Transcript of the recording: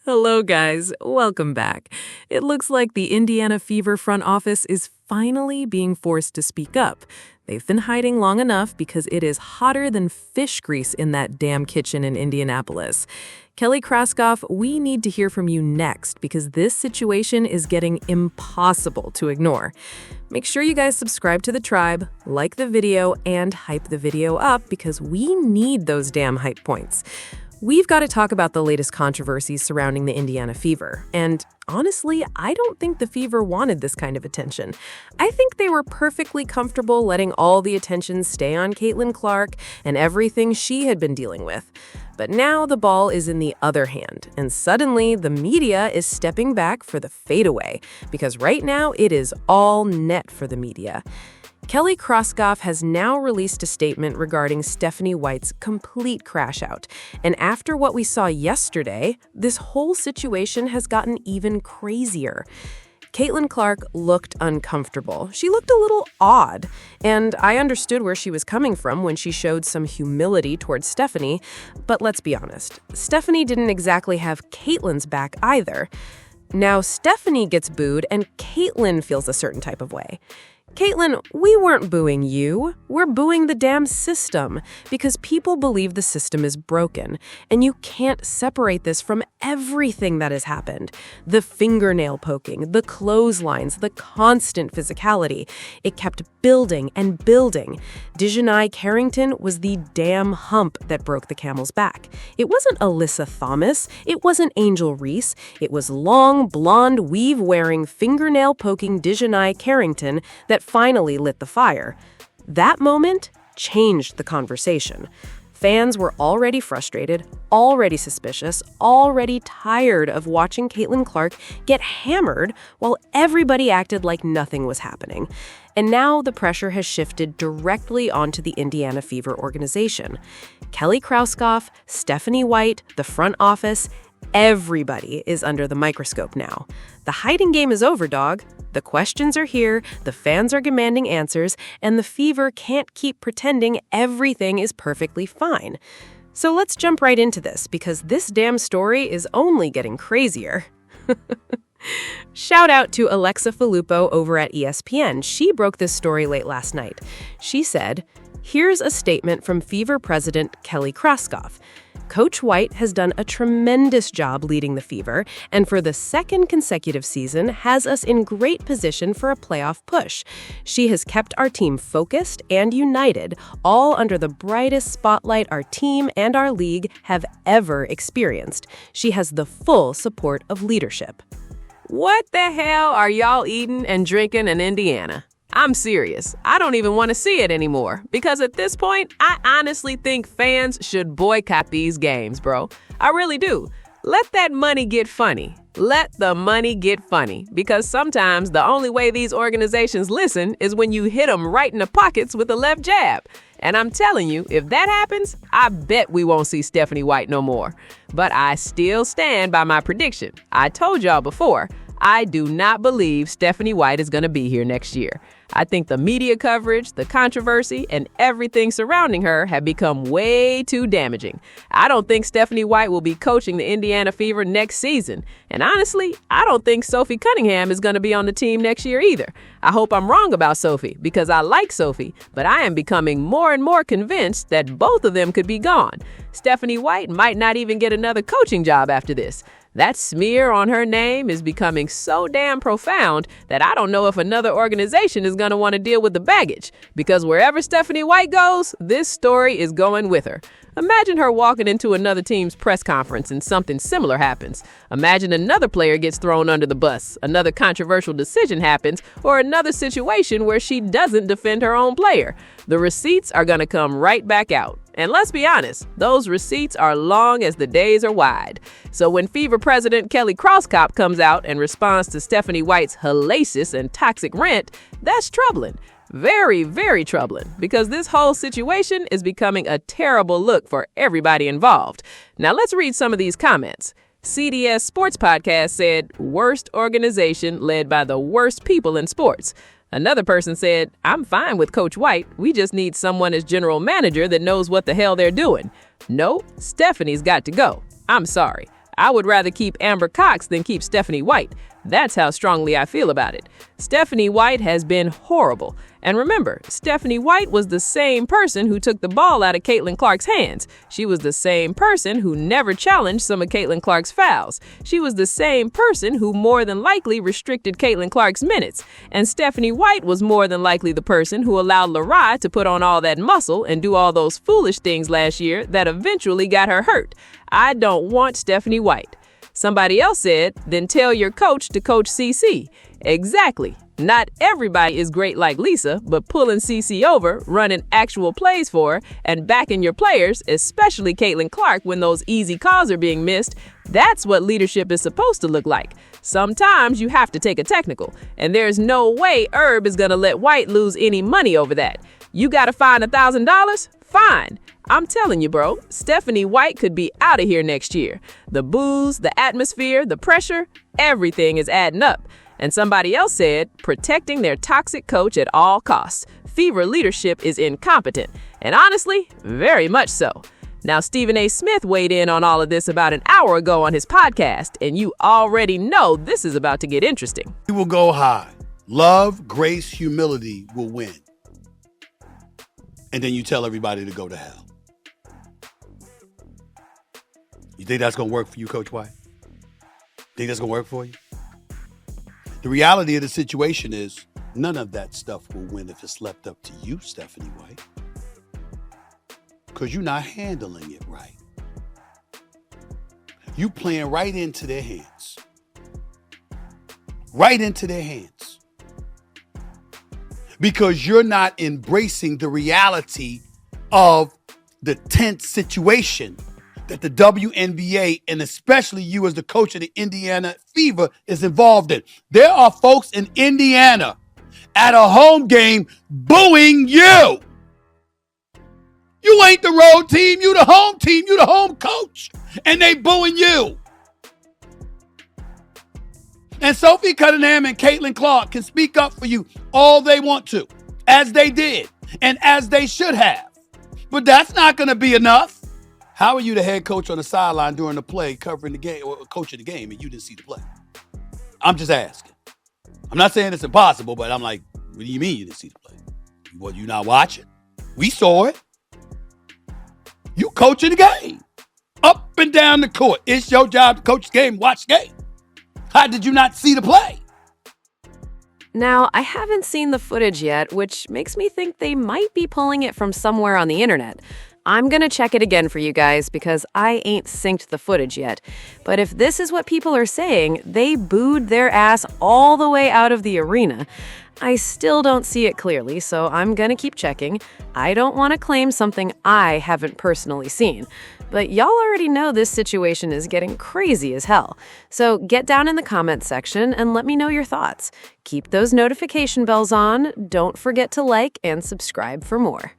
Hello, guys. Welcome back. It looks like the Indiana Fever front office is finally being forced to speak up. They've been hiding long enough because it is hotter than fish grease in that damn kitchen in Indianapolis. Kelly Krauskopf, we need to hear from you next because this situation is getting impossible to ignore. Make sure you guys subscribe to the tribe, like the video, and hype the video up because we need those damn hype points. We've got to talk about the latest controversies surrounding the Indiana Fever. And honestly, I don't think the Fever wanted this kind of attention. I think they were perfectly comfortable letting all the attention stay on Caitlin Clark and everything she had been dealing with. But now the ball is in the other hand, and suddenly the media is stepping back for the fadeaway, because right now it is all net for the media. Kelly Krauskopf has now released a statement regarding Stephanie White's complete crash out. And after what we saw yesterday, this whole situation has gotten even crazier. Caitlin Clark looked uncomfortable. She looked a little odd, and I understood where she was coming from when she showed some humility towards Stephanie, but let's be honest, Stephanie didn't exactly have Caitlin's back either. Now Stephanie gets booed and Caitlin feels a certain type of way. Caitlin, we weren't booing you. We're booing the damn system because people believe the system is broken, and you can't separate this from everything that has happened. The fingernail poking, the clotheslines, the constant physicality. It kept building and building. Carrington was the damn hump that broke the camel's back. It wasn't Alyssa Thomas. It wasn't Angel Reese. It was long, blonde, weave-wearing, fingernail-poking Carrington that finally lit the fire. That moment changed the conversation. Fans were already frustrated, already suspicious, already tired of watching Caitlin Clark get hammered while everybody acted like nothing was happening. And now the pressure has shifted directly onto the Indiana Fever organization. Kelly Krauskopf, Stephanie White, the front office, everybody is under the microscope now. The hiding game is over, dog. The questions are here, the fans are demanding answers, and the Fever can't keep pretending everything is perfectly fine. So let's jump right into this, because this damn story is only getting crazier. Shout out to Alyssa Philippou over at ESPN. She broke this story late last night. She said, "Here's a statement from Fever president Kelly Krauskopf. Coach White has done a tremendous job leading the Fever, and for the second consecutive season has us in great position for a playoff push. She has kept our team focused and united, all under the brightest spotlight our team and our league have ever experienced. She has the full support of leadership." What the hell are y'all eating and drinking in Indiana? I'm serious. I don't even want to see it anymore because at this point, I honestly think fans should boycott these games, bro. I really do. Let that money get funny. Let the money get funny because sometimes the only way these organizations listen is when you hit them right in the pockets with a left jab. And I'm telling you, if that happens, I bet we won't see Stephanie White no more. But I still stand by my prediction. I told y'all before, I do not believe Stephanie White is going to be here next year. I think the media coverage, the controversy, and everything surrounding her have become way too damaging. I don't think Stephanie White will be coaching the Indiana Fever next season. And honestly, I don't think Sophie Cunningham is going to be on the team next year either. I hope I'm wrong about Sophie because I like Sophie, but I am becoming more and more convinced that both of them could be gone. Stephanie White might not even get another coaching job after this. That smear on her name is becoming so damn profound that I don't know if another organization is going to want to deal with the baggage. Because wherever Stephanie White goes, this story is going with her. Imagine her walking into another team's press conference and something similar happens. Imagine another player gets thrown under the bus, another controversial decision happens, or another situation where she doesn't defend her own player. The receipts are going to come right back out. And let's be honest, those receipts are long as the days are wide. So when Fever president Kelly Krauskopf comes out and responds to Stephanie White's hellacious and toxic rant, that's troubling. Very, very troubling, because this whole situation is becoming a terrible look for everybody involved. Now let's read some of these comments. CDS Sports Podcast said, worst organization led by the worst people in sports. Another person said, I'm fine with Coach White. We just need someone as general manager that knows what the hell they're doing. No, Stephanie's got to go. I'm sorry. I would rather keep Amber Cox than keep Stephanie White. That's how strongly I feel about it. Stephanie White has been horrible. And remember, Stephanie White was the same person who took the ball out of Caitlin Clark's hands. She was the same person who never challenged some of Caitlin Clark's fouls. She was the same person who more than likely restricted Caitlin Clark's minutes. And Stephanie White was more than likely the person who allowed Lari to put on all that muscle and do all those foolish things last year that eventually got her hurt. I don't want Stephanie White. Somebody else said, then tell your coach to coach CC. Exactly. Not everybody is great like Lisa, but pulling CC over, running actual plays for her, and backing your players, especially Caitlin Clark when those easy calls are being missed, that's what leadership is supposed to look like. Sometimes you have to take a technical, and there's no way Herb is going to let White lose any money over that. You got to find $1,000? Fine. I'm telling you, bro, Stephanie White could be out of here next year. The booze, the atmosphere, the pressure, everything is adding up. And somebody else said, protecting their toxic coach at all costs. Fever leadership is incompetent. And honestly, very much so. Now, Stephen A. Smith weighed in on all of this about an hour ago on his podcast, and you already know this is about to get interesting. We will go high. Love, grace, humility will win. And then you tell everybody to go to hell. You think that's going to work for you, Coach White? Think that's going to work for you? The reality of the situation is none of that stuff will win if it's left up to you, Stephanie White. Because you're not handling it right. You playing right into their hands. Right into their hands. Because you're not embracing the reality of the tense situation that the WNBA, and especially you as the coach of the Indiana Fever, is involved in. There are folks in Indiana at a home game booing you. You ain't the road team, you the home team, you the home coach, and they booing you. And Sophie Cunningham and Caitlin Clark can speak up for you all they want to, as they did, and as they should have. But that's not going to be enough. How are you the head coach on the sideline during the play, covering the game, or coaching the game, and you didn't see the play? I'm just asking. I'm not saying it's impossible, but I'm like, what do you mean you didn't see the play? Well, you not watching? We saw it. You coaching the game. Up and down the court. It's your job to coach the game, watch the game. How did you not see the play? Now, I haven't seen the footage yet, which makes me think they might be pulling it from somewhere on the internet. I'm gonna check it again for you guys because I ain't synced the footage yet. But if this is what people are saying, they booed their ass all the way out of the arena. I still don't see it clearly, so I'm gonna keep checking. I don't want to claim something I haven't personally seen. But y'all already know this situation is getting crazy as hell. So get down in the comments section and let me know your thoughts. Keep those notification bells on. Don't forget to like and subscribe for more.